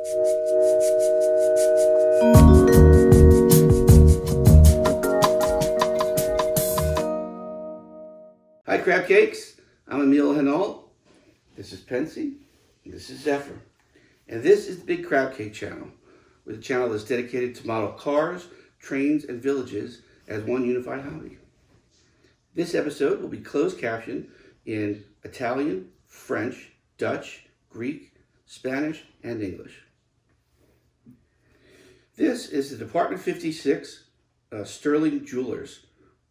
Hi Crab Cakes, I'm Emil Hinault, this is Pensy, and this is Zephyr, and this is the Big Crab Cake channel, with a channel that's dedicated to model cars, trains, and villages as one unified hobby. This episode will be closed captioned in Italian, French, Dutch, Greek, Spanish, and English. This is the Department 56 Sterling Jewelers.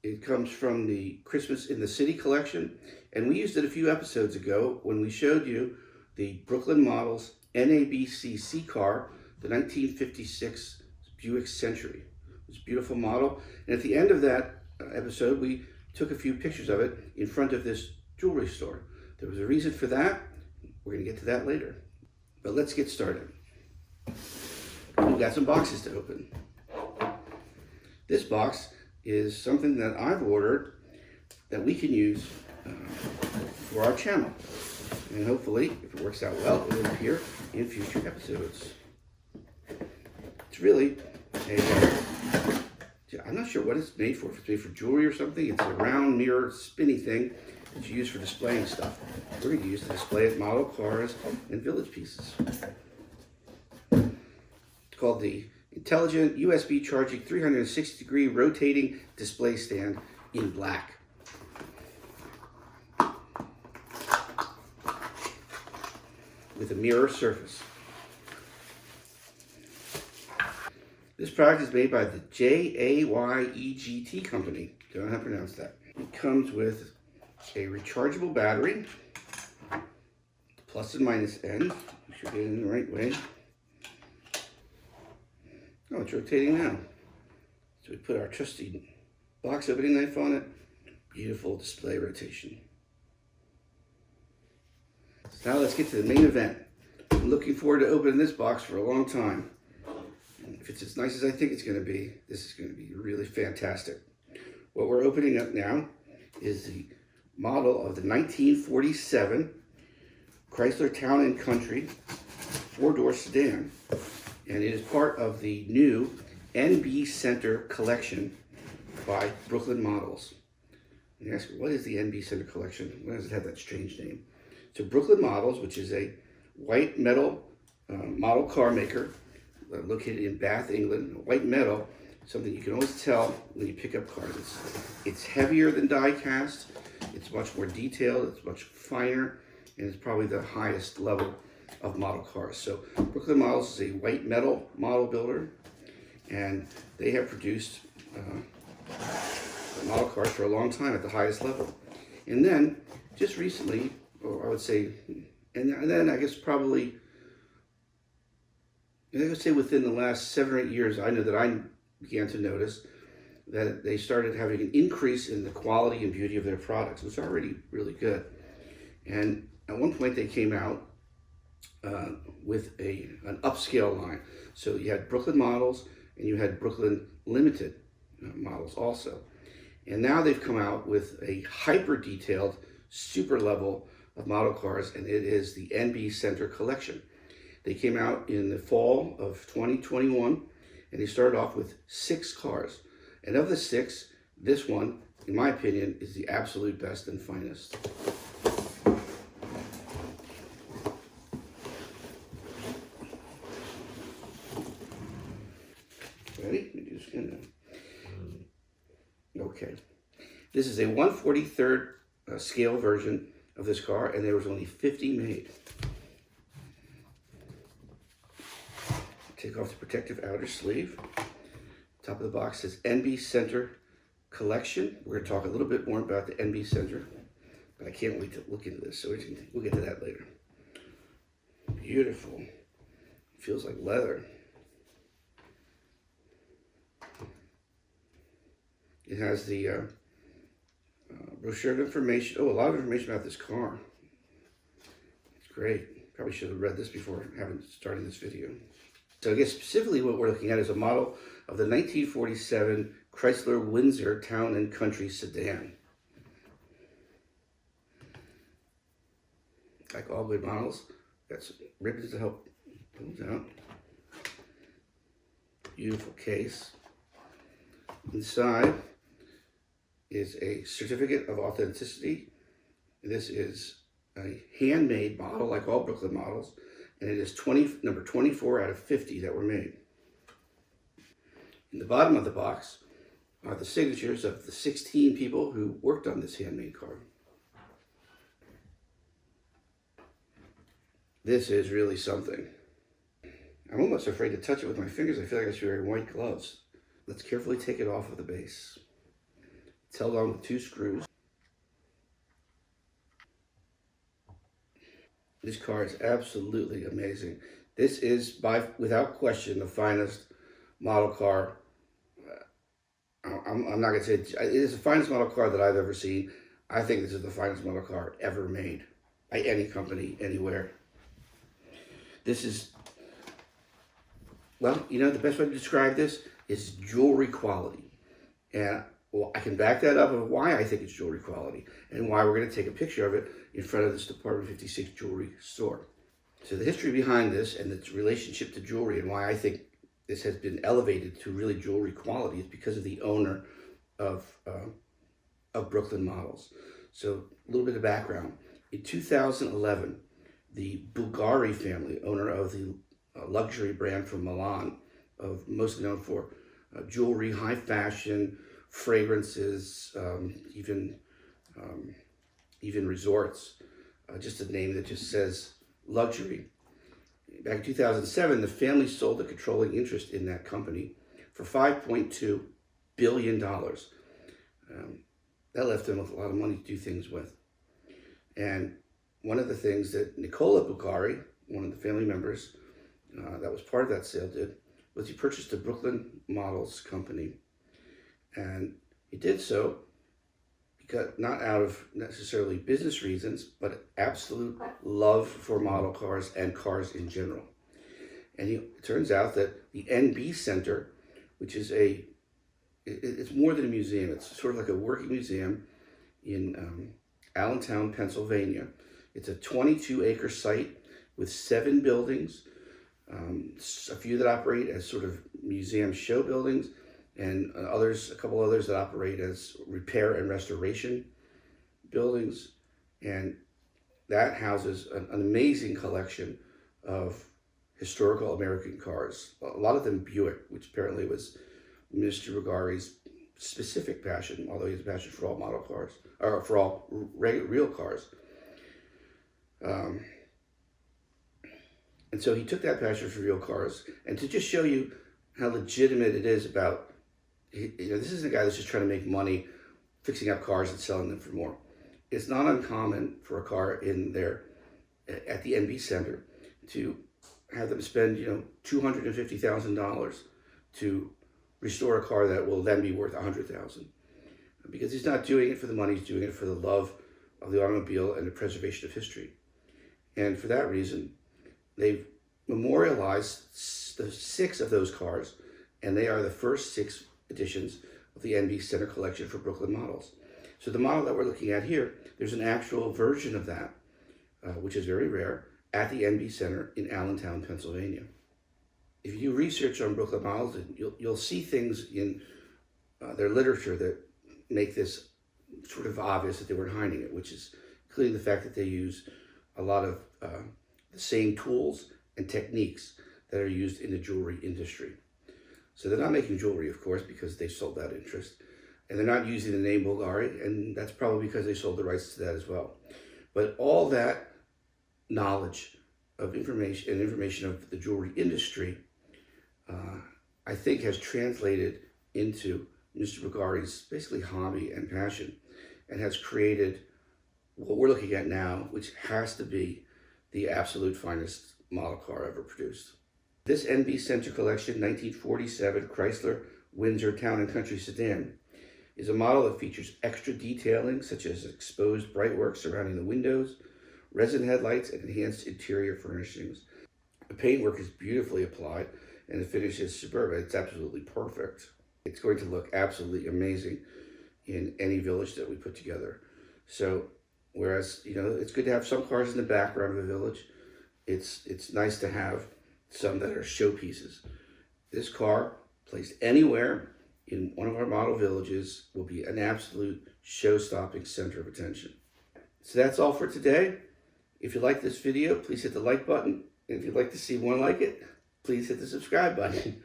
It comes from the Christmas in the City collection, and we used it a few episodes ago when we showed you the Brooklin Models NBC C car, the 1956 Buick Century. It's a beautiful model, and at the end of that episode, we took a few pictures of it in front of this jewelry store. There was a reason for that. We're going to get to that later. But let's get started. We've got some boxes to open. This box is something that I've ordered that we can use for our channel. And hopefully, if it works out well, it will appear in future episodes. It's really I'm not sure what it's made for. If it's made for jewelry or something, it's a round mirror spinny thing that you use for displaying stuff. We're going to use to display model cars and village pieces. It's called the Intelligent USB Charging 360-degree Rotating Display Stand in black. With a mirror surface. This product is made by the JAYEGT company. Don't know how to pronounce that. It comes with a rechargeable battery, plus and minus end. We should get it in the right way. Oh, it's rotating now. So we put our trusty box opening knife on it. Beautiful display rotation. So now let's get to the main event. I'm looking forward to opening this box for a long time. And if it's as nice as I think it's going to be, this is going to be really fantastic. What we're opening up now is the model of the 1947 Chrysler Town & Country four-door sedan. And it is part of the new NBC Center collection by Brooklin Models. And you ask, what is the NBC Center collection? Why does it have that strange name? So Brooklin Models, which is a white metal model car maker located in Bath, England. White metal, something you can always tell when you pick up cars. It's heavier than die cast. It's much more detailed. It's much finer, and it's probably the highest level of model cars. So Brooklin Models is a white metal model builder, and they have produced model cars for a long time at the highest level. And then just recently, or I would say, and then I guess probably, I would say within the last 7 or 8 years, I know that I began to notice that they started having an increase in the quality and beauty of their products. It was already really good. And at one point they came out with an upscale line. So you had Brooklin Models and you had Brooklyn Limited models also. And now they've come out with a hyper detailed super level of model cars, and it is the NBC Center collection. They came out in the fall of 2021, and they started off with 6 cars. And of the 6, this one, in my opinion, is the absolute best and finest. Ready? Okay. This is a 1/43rd scale version of this car, and there was only 50 made. Take off the protective outer sleeve. Top of the box says NBC Center Collection. We're going to talk a little bit more about the NBC Center, but I can't wait to look into this, so we'll get to that later. Beautiful. Feels like leather. It has the brochure information. Oh, a lot of information about this car. It's great. Probably should have read this before starting this video. So I guess specifically what we're looking at is a model of the 1947 Chrysler Windsor Town & Country Sedan. Like all good models, got some ribbons to help pull it out. beautiful case. Inside is a certificate of authenticity. This is a handmade model, like all Brooklyn models, and it is number 24 out of 50 that were made. In the bottom of the box are the signatures of the 16 people who worked on this handmade car. This is really something. I'm almost afraid to touch it with my fingers. I feel like I should be wearing white gloves. Let's carefully take it off of the base. It's held on with 2 screws. This car is absolutely amazing. This is, without question, the finest model car. I'm not going to say it is the finest model car that I've ever seen. I think this is the finest model car ever made by any company, anywhere. This is, well, you know, the best way to describe this is jewelry quality. And well, I can back that up of why I think it's jewelry quality and why we're going to take a picture of it in front of this Department 56 jewelry store. So the history behind this and its relationship to jewelry and why I think this has been elevated to really jewelry quality is because of the owner of Brooklin Models. So a little bit of background. In 2011, the Bulgari family, owner of the luxury brand from Milan, mostly known for jewelry, high fashion, fragrances, even resorts, just a name that just says luxury. Back in 2007, the family sold a controlling interest in that company for $5.2 billion. That left them with a lot of money to do things with. And one of the things that Nicola Bulgari, one of the family members that was part of that sale, did was he purchased the Brooklin Models company. And he did so because not out of necessarily business reasons, but absolute love for model cars and cars in general. And it turns out that the NBC Center, which is it's more than a museum, it's sort of like a working museum in Allentown, Pennsylvania. It's a 22-acre site with 7 buildings, a few that operate as sort of museum show buildings, and a couple others that operate as repair and restoration buildings. And that houses an amazing collection of historical American cars. A lot of them Buick, which apparently was Mr. Bulgari's specific passion, although he has a passion for all model cars, or for all real cars. And so he took that passion for real cars, and to just show you how legitimate it is about, this isn't a guy that's just trying to make money fixing up cars and selling them for more. It's not uncommon for a car in there at the NBC Center to have them spend, $250,000 to restore a car that will then be worth $100,000. Because he's not doing it for the money, he's doing it for the love of the automobile and the preservation of history. And for that reason, they've memorialized the 6 of those cars, and they are the first 6 editions of the NBC Center collection for Brooklyn Models. So the model that we're looking at here, there's an actual version of that, which is very rare, at the NBC Center in Allentown, Pennsylvania. If you do research on Brooklyn Models, you'll see things in their literature that make this sort of obvious that they weren't hiding it, which is clearly the fact that they use a lot of the same tools and techniques that are used in the jewelry industry. So they're not making jewelry, of course, because they sold that interest. And they're not using the name Bulgari, and that's probably because they sold the rights to that as well. But all that knowledge of information of the jewelry industry, I think has translated into Mr. Bulgari's basically hobby and passion, and has created what we're looking at now, which has to be the absolute finest model car ever produced. This NBC Center collection 1947 Chrysler Windsor Town and Country Sedan is a model that features extra detailing such as exposed brightwork surrounding the windows, resin headlights, and enhanced interior furnishings. The paintwork is beautifully applied and the finish is superb. It's absolutely perfect. It's going to look absolutely amazing in any village that we put together. So whereas, it's good to have some cars in the background of a village, it's nice to have some that are showpieces. This car placed anywhere in one of our model villages will be an absolute show-stopping center of attention. So that's all for today. If you like this video, please hit the like button. And if you'd like to see one like it, please hit the subscribe button.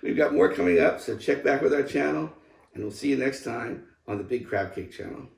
We've got more coming up, so check back with our channel, and we'll see you next time on the Big Crab Cake channel.